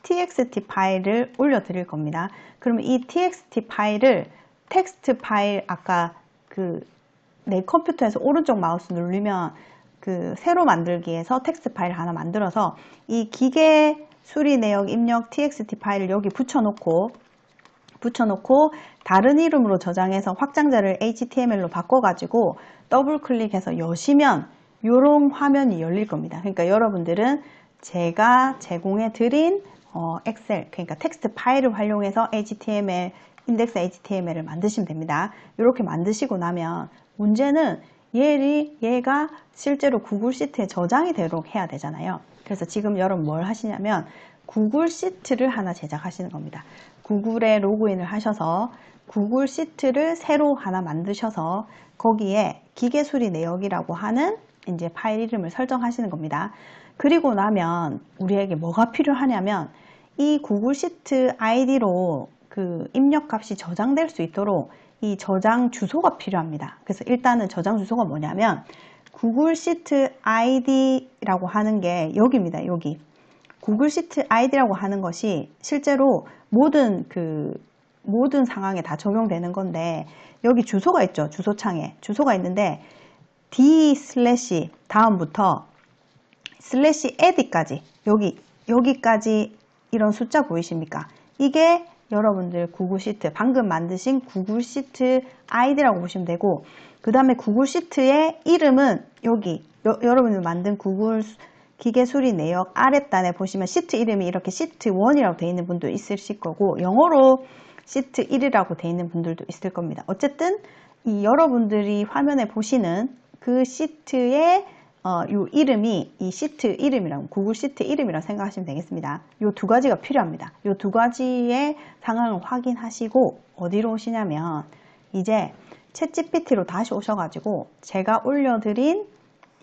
[SPEAKER 1] txt 파일을 올려 드릴 겁니다. 그러면 이 txt 파일을 텍스트 파일 아까 내 컴퓨터에서 오른쪽 마우스 누르면 그 새로 만들기에서 텍스트 파일 하나 만들어서 이 기계 수리 내역 입력 txt 파일을 여기 붙여놓고 다른 이름으로 저장해서 확장자를 html로 바꿔가지고 더블 클릭해서 여시면 이런 화면이 열릴 겁니다. 그러니까 여러분들은 제가 제공해 드린 엑셀, 그러니까 텍스트 파일을 활용해서 HTML, 인덱스 HTML을 만드시면 됩니다. 이렇게 만드시고 나면 문제는 얘가 실제로 구글 시트에 저장이 되도록 해야 되잖아요. 그래서 지금 여러분 뭘 하시냐면 구글 시트를 하나 제작하시는 겁니다. 구글에 로그인을 하셔서 구글 시트를 새로 하나 만드셔서 거기에 기계 수리 내역이라고 하는 이제 파일 이름을 설정하시는 겁니다. 그리고 나면 우리에게 뭐가 필요하냐면 이 구글 시트 아이디로 그 입력 값이 저장될 수 있도록 이 저장 주소가 필요합니다. 그래서 일단은 저장 주소가 뭐냐면 구글 시트 아이디라고 하는 게 여기입니다. 여기 구글 시트 아이디라고 하는 것이 실제로 모든 상황에 다 적용되는 건데 여기 주소가 있죠. 주소창에 주소가 있는데 d/ 다음부터 /ed까지 여기까지 이런 숫자 보이십니까? 이게 여러분들 구글 시트 방금 만드신 구글 시트 아이디라고 보시면 되고 그 다음에 구글 시트의 이름은 여기 여러분들 만든 구글 기계 수리 내역 아랫단에 보시면 시트 이름이 이렇게 시트 1이라고 되어 있는 분도 있으실 거고 영어로 시트 1이라고 되어 있는 분들도 있을 겁니다. 어쨌든 이 여러분들이 화면에 보시는 그 시트의 요 이름이 이 시트 이름이라고 구글 시트 이름이라고 생각하시면 되겠습니다. 요 두 가지가 필요합니다. 요 두 가지의 상황을 확인하시고 어디로 오시냐면 이제 챗GPT로 다시 오셔가지고 제가 올려드린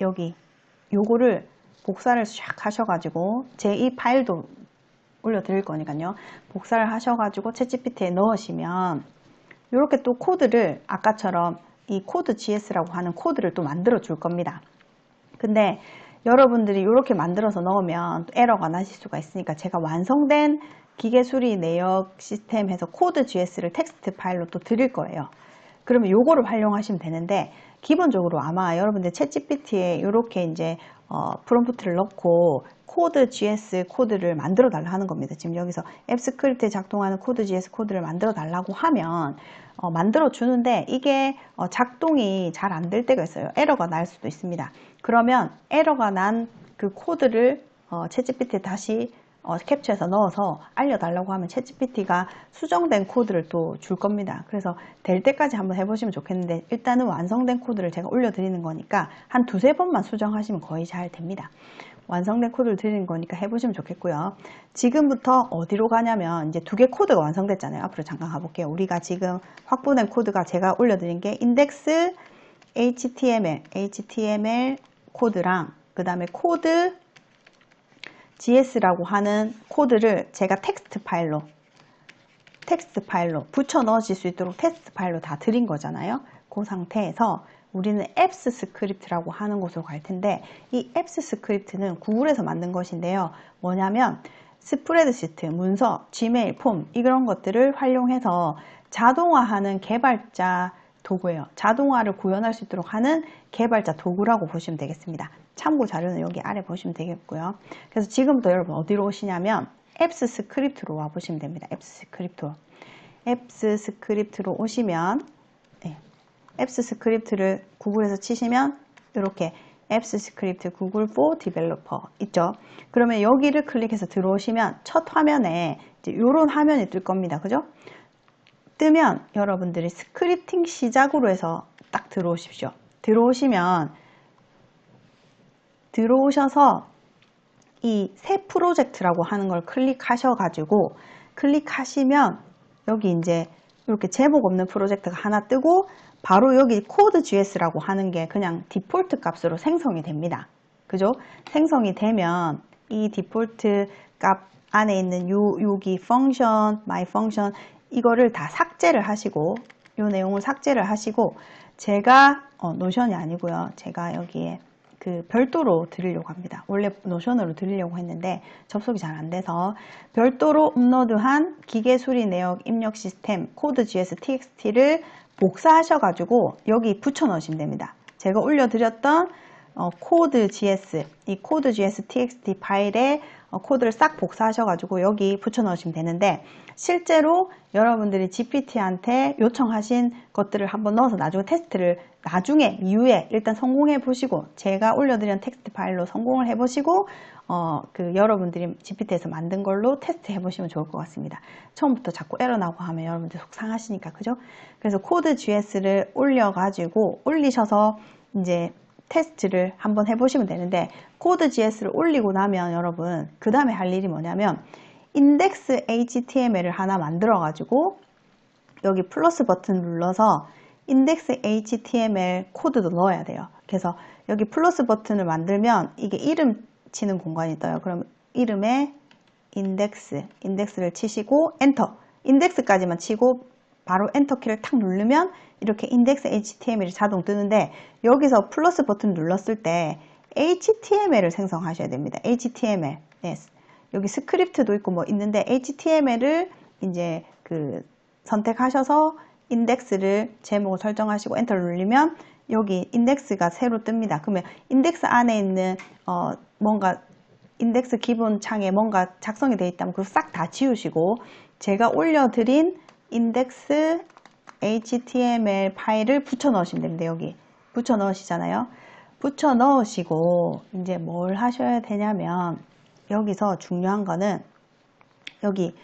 [SPEAKER 1] 여기 요거를 복사를 샥 하셔가지고 제 이 파일도 올려드릴 거니까요. 복사를 하셔가지고 챗GPT에 넣으시면 이렇게 또 코드를 아까처럼 이 코드 GS라고 하는 코드를 또 만들어 줄 겁니다. 근데 여러분들이 이렇게 만들어서 넣으면 에러가 나실 수가 있으니까 제가 완성된 기계 수리 내역 시스템 해서 코드 GS를 텍스트 파일로 또 드릴 거예요. 그러면 요거를 활용하시면 되는데 기본적으로 아마 여러분들 챗GPT에 이렇게 이제 프롬프트를 넣고 코드 GS 코드를 만들어 달라 하는 겁니다. 지금 여기서 앱 스크립트에 작동하는 코드 GS 코드를 만들어 달라고 하면 만들어 주는데 이게 작동이 잘 안 될 때가 있어요. 에러가 날 수도 있습니다. 그러면 에러가 난 그 코드를 챗GPT에 다시 캡처해서 넣어서 알려달라고 하면 챗GPT가 수정된 코드를 또 줄 겁니다. 그래서 될 때까지 한번 해보시면 좋겠는데 일단은 완성된 코드를 제가 올려드리는 거니까 한 두세 번만 수정하시면 거의 잘 됩니다. 완성된 코드를 드리는 거니까 해보시면 좋겠고요. 지금부터 어디로 가냐면 이제 두 개 코드가 완성됐잖아요. 앞으로 잠깐 가볼게요. 우리가 지금 확보된 코드가 제가 올려드린 게 인덱스 HTML 코드랑 그 다음에 코드 GS라고 하는 코드를 제가 텍스트 파일로 붙여 넣으실 수 있도록 텍스트 파일로 다 드린 거잖아요. 그 상태에서 우리는 앱스 스크립트라고 하는 곳으로 갈 텐데 이 앱스 스크립트는 구글에서 만든 것인데요. 뭐냐면 스프레드시트, 문서, 지메일, 폼 이런 것들을 활용해서 자동화하는 개발자 도구예요. 자동화를 구현할 수 있도록 하는 개발자 도구라고 보시면 되겠습니다. 참고 자료는 여기 아래 보시면 되겠고요. 그래서 지금부터 여러분 어디로 오시냐면 앱스 스크립트로 와 보시면 됩니다. 앱스 스크립트로 오시면 앱스 스크립트를 구글에서 치시면 이렇게 앱스 스크립트 구글 for developer 있죠. 그러면 여기를 클릭해서 들어오시면 첫 화면에 이런 화면이 뜰 겁니다. 그죠? 뜨면 여러분들이 스크립팅 시작으로 해서 딱 들어오십시오. 들어오셔서 이 새 프로젝트라고 하는 걸 클릭하시면 여기 이제 이렇게 제목 없는 프로젝트가 하나 뜨고 바로 여기 코드 GS라고 하는 게 그냥 디폴트 값으로 생성이 됩니다. 그죠? 생성이 되면 이 디폴트 값 안에 있는 여기 펑션, my function 이거를 다 삭제를 하시고 이 내용을 삭제를 하시고 제가 노션이 아니고요. 제가 여기에 그 별도로 드리려고 합니다. 원래 노션으로 드리려고 했는데 접속이 잘 안 돼서 별도로 업로드한 기계 수리 내역 입력 시스템 코드 GS txt를 복사하셔가지고 여기 붙여 넣으시면 됩니다. 제가 올려드렸던 코드 GS, 이 코드 GS txt 파일에 코드를 싹 복사하셔가지고 여기 붙여 넣으시면 되는데 실제로 여러분들이 GPT한테 요청하신 것들을 한번 넣어서 나중에 테스트를 이후에 일단 성공해 보시고 제가 올려드린 텍스트 파일로 성공을 해 보시고 여러분들이 GPT에서 만든 걸로 테스트 해 보시면 좋을 것 같습니다. 처음부터 자꾸 에러 나고 하면 여러분들 속상하시니까 그죠? 그래서 코드 GS를 올리셔서 이제 테스트를 한번 해보시면 되는데 코드 GS를 올리고 나면 여러분 그 다음에 할 일이 뭐냐면 인덱스 HTML을 하나 만들어 가지고 여기 플러스 버튼 눌러서 인덱스 HTML 코드도 넣어야 돼요. 그래서 여기 플러스 버튼을 만들면 이게 이름 치는 공간이 떠요. 그럼 이름에 인덱스를 치시고 엔터 인덱스까지만 치고 바로 엔터 키를 탁 누르면 이렇게 인덱스 HTML이 자동 뜨는데 여기서 플러스 버튼 눌렀을 때 HTML을 생성하셔야 됩니다. HTML. Yes. 여기 스크립트도 있고 뭐 있는데 HTML을 이제 선택하셔서 인덱스를 제목을 설정하시고 엔터를 누르면 여기 인덱스가 새로 뜹니다. 그러면 인덱스 안에 있는 뭔가 인덱스 기본 창에 뭔가 작성이 되어 있다면 그거 싹 다 지우시고 제가 올려드린 인덱스 HTML 파일을 붙여 넣으시면 됩니다. 여기 붙여 넣으시잖아요. 붙여 넣으시고 이제 뭘 하셔야 되냐면 여기서 중요한 거는 여기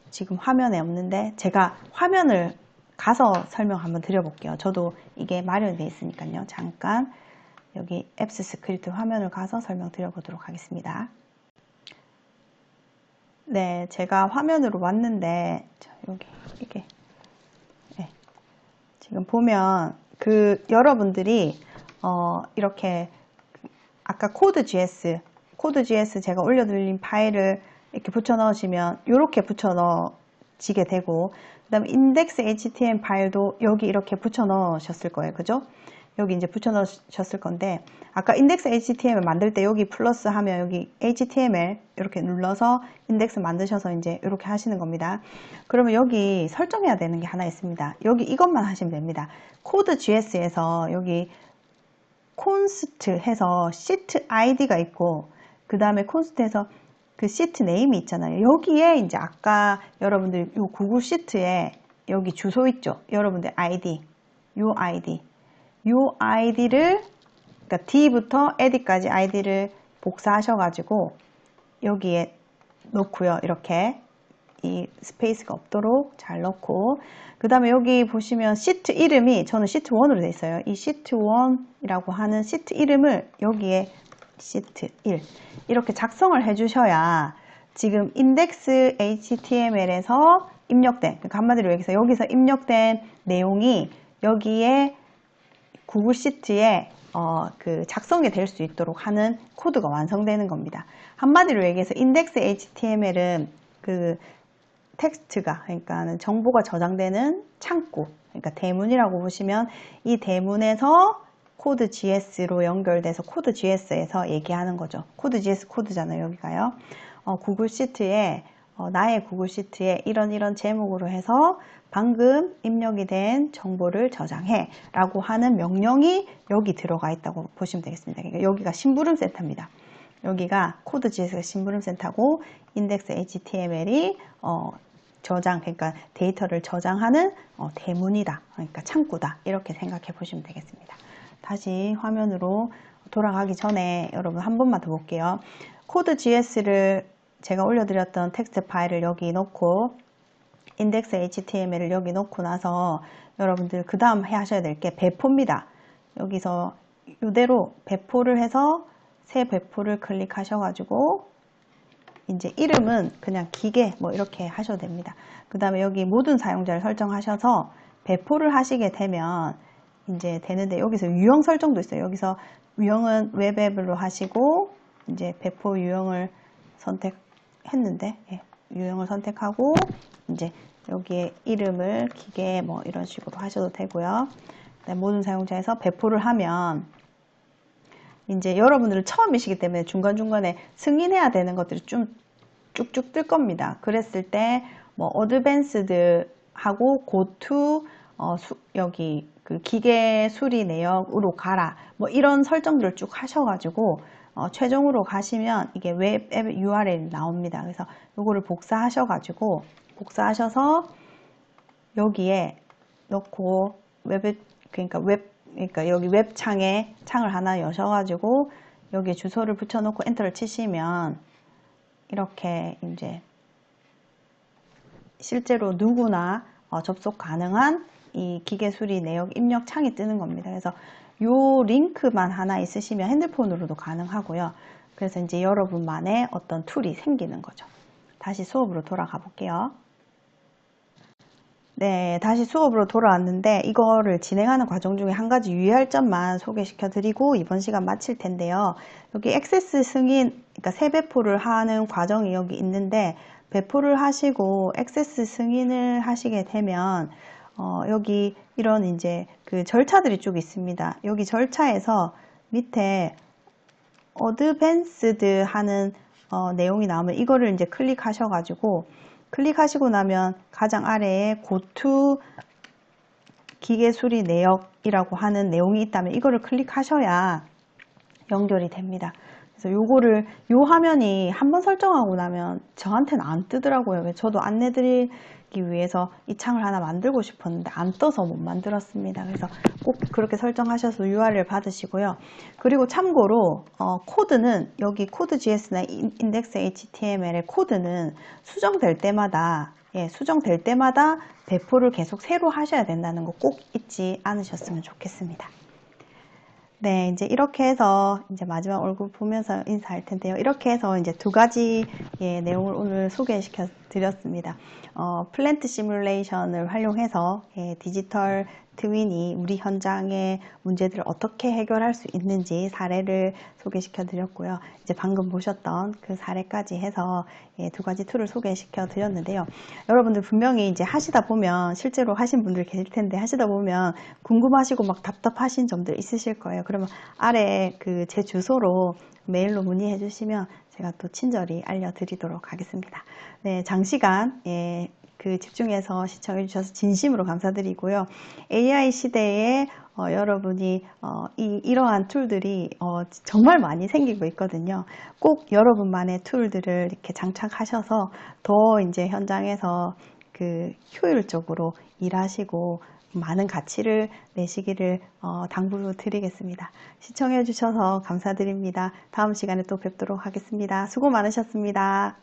[SPEAKER 1] 지금 화면에 없는데 제가 화면을 가서 설명 한번 드려볼게요. 저도 이게 마련되어 있으니까요. 잠깐 여기 앱스 스크립트 화면을 가서 설명 드려보도록 하겠습니다. 네, 제가 화면으로 왔는데 여기 이게 지금 보면 여러분들이 이렇게 아까 코드 GS 제가 올려드린 파일을 이렇게 붙여 넣으시면 이렇게 붙여 넣어지게 되고 그 다음에 인덱스 HTML 파일도 여기 이렇게 붙여 넣으셨을 거예요. 그죠? 여기 이제 붙여 넣으셨을 건데 아까 인덱스 HTML 만들 때 여기 플러스 하면 여기 HTML 이렇게 눌러서 인덱스 만드셔서 이제 이렇게 하시는 겁니다. 그러면 여기 설정해야 되는 게 하나 있습니다. 여기 이것만 하시면 됩니다. 코드 GS에서 여기 콘스트 해서 시트 아이디가 있고 그 다음에 콘스트에서 그 시트 네임이 있잖아요. 여기에 이제 아까 여러분들 요 구글 시트에 여기 주소 있죠. 여러분들 아이디, 요 아이디를 그러니까 D부터 에디까지 아이디를 복사하셔가지고 여기에 넣고요. 이렇게 이 스페이스가 없도록 잘 넣고, 그 다음에 여기 보시면 시트 이름이 저는 시트 1으로 되어 있어요. 이 시트 1이라고 하는 시트 이름을 여기에 시트 1 이렇게 작성을 해주셔야 지금 인덱스 HTML에서 입력된, 그러니까 한마디로 여기서 입력된 내용이 여기에 구글 시트에 그 작성이 될 수 있도록 하는 코드가 완성되는 겁니다. 한마디로 얘기해서 인덱스 HTML은 그 텍스트가, 그러니까 정보가 저장되는 창구, 그러니까 대문이라고 보시면 이 대문에서 코드 GS로 연결돼서 코드 GS에서 얘기하는 거죠. 코드 GS 코드잖아요. 여기가요. 구글 시트에 나의 구글 시트에 이런 제목으로 해서 방금 입력이 된 정보를 저장해 라고 하는 명령이 여기 들어가 있다고 보시면 되겠습니다. 그러니까 여기가 심부름 센터입니다. 여기가 코드 GS가 심부름 센터고 인덱스 HTML이 저장, 그러니까 데이터를 저장하는 대문이다. 그러니까 창구다. 이렇게 생각해 보시면 되겠습니다. 다시 화면으로 돌아가기 전에 여러분 한 번만 더 볼게요. 코드 GS를 제가 올려드렸던 텍스트 파일을 여기 넣고 인덱스 HTML을 여기 넣고 나서 여러분들 그 다음 하셔야 될 게 배포입니다. 여기서 이대로 배포를 해서 새 배포를 클릭하셔가지고 이제 이름은 그냥 기계 뭐 이렇게 하셔도 됩니다. 그 다음에 여기 모든 사용자를 설정하셔서 배포를 하시게 되면 이제 되는데 여기서 유형 설정도 있어요. 여기서 유형은 웹 앱으로 하시고 이제 배포 유형을 선택했는데 유형을 선택하고 이제 여기에 이름을 기계 뭐 이런 식으로 하셔도 되고요. 모든 사용자에서 배포를 하면 이제 여러분들은 처음이시기 때문에 중간중간에 승인해야 되는 것들이 좀 쭉쭉 뜰 겁니다. 그랬을 때 뭐 어드밴스드 하고 go to 여기 그 기계 수리 내역으로 가라 뭐 이런 설정들을 쭉 하셔가지고 최종으로 가시면 이게 웹 앱 URL이 나옵니다. 그래서 요거를 복사하셔가지고 복사하셔서 여기에 넣고 그러니까 여기 웹 창을 하나 여셔가지고 여기에 주소를 붙여놓고 엔터를 치시면 이렇게 이제 실제로 누구나 접속 가능한 이 기계 수리 내역 입력 창이 뜨는 겁니다. 그래서 요 링크만 하나 있으시면 핸드폰으로도 가능하고요. 그래서 이제 여러분만의 어떤 툴이 생기는 거죠. 다시 수업으로 돌아가 볼게요. 네, 다시 수업으로 돌아왔는데 이거를 진행하는 과정 중에 한 가지 유의할 점만 소개시켜 드리고 이번 시간 마칠 텐데요. 여기 액세스 승인, 그러니까 새 배포를 하는 과정이 여기 있는데 배포를 하시고 액세스 승인을 하시게 되면 여기 이런 이제 그 절차들이 쭉 있습니다. 여기 절차에서 밑에 어드밴스드 하는 내용이 나오면 이거를 이제 클릭하셔가지고 클릭하시고 나면 가장 아래에 go to 기계 수리 내역이라고 하는 내용이 있다면 이거를 클릭하셔야 연결이 됩니다. 그래서 요거를 요 화면이 한번 설정하고 나면 저한테는 안 뜨더라고요. 저도 안내드리기 위해서 이 창을 하나 만들고 싶었는데 안 떠서 못 만들었습니다. 그래서 꼭 그렇게 설정하셔서 URL 받으시고요. 그리고 참고로 코드는 여기 코드 GS나 인덱스 HTML의 코드는 수정될 때마다 배포를 계속 새로 하셔야 된다는 거 꼭 잊지 않으셨으면 좋겠습니다. 네, 이제 이렇게 해서 이제 마지막 얼굴 보면서 인사할 텐데요. 이렇게 해서 이제 두 가지의 내용을 오늘 소개시켜 드렸습니다. 플랜트 시뮬레이션을 활용해서 디지털 트윈이 우리 현장의 문제들을 어떻게 해결할 수 있는지 사례를 소개시켜 드렸고요. 이제 방금 보셨던 그 사례까지 해서 두 가지 툴을 소개시켜 드렸는데요. 여러분들 분명히 이제 하시다 보면 실제로 하신 분들 계실 텐데 하시다 보면 궁금하시고 막 답답하신 점들 있으실 거예요. 그러면 아래 그 제 주소로 메일로 문의해 주시면 제가 또 친절히 알려드리도록 하겠습니다. 네, 장시간 그 집중해서 시청해 주셔서 진심으로 감사드리고요. AI 시대에 여러분이 이러한 툴들이 정말 많이 생기고 있거든요. 꼭 여러분만의 툴들을 이렇게 장착하셔서 더 이제 현장에서 그 효율적으로 일하시고 많은 가치를 내시기를 당부드리겠습니다. 시청해 주셔서 감사드립니다. 다음 시간에 또 뵙도록 하겠습니다. 수고 많으셨습니다.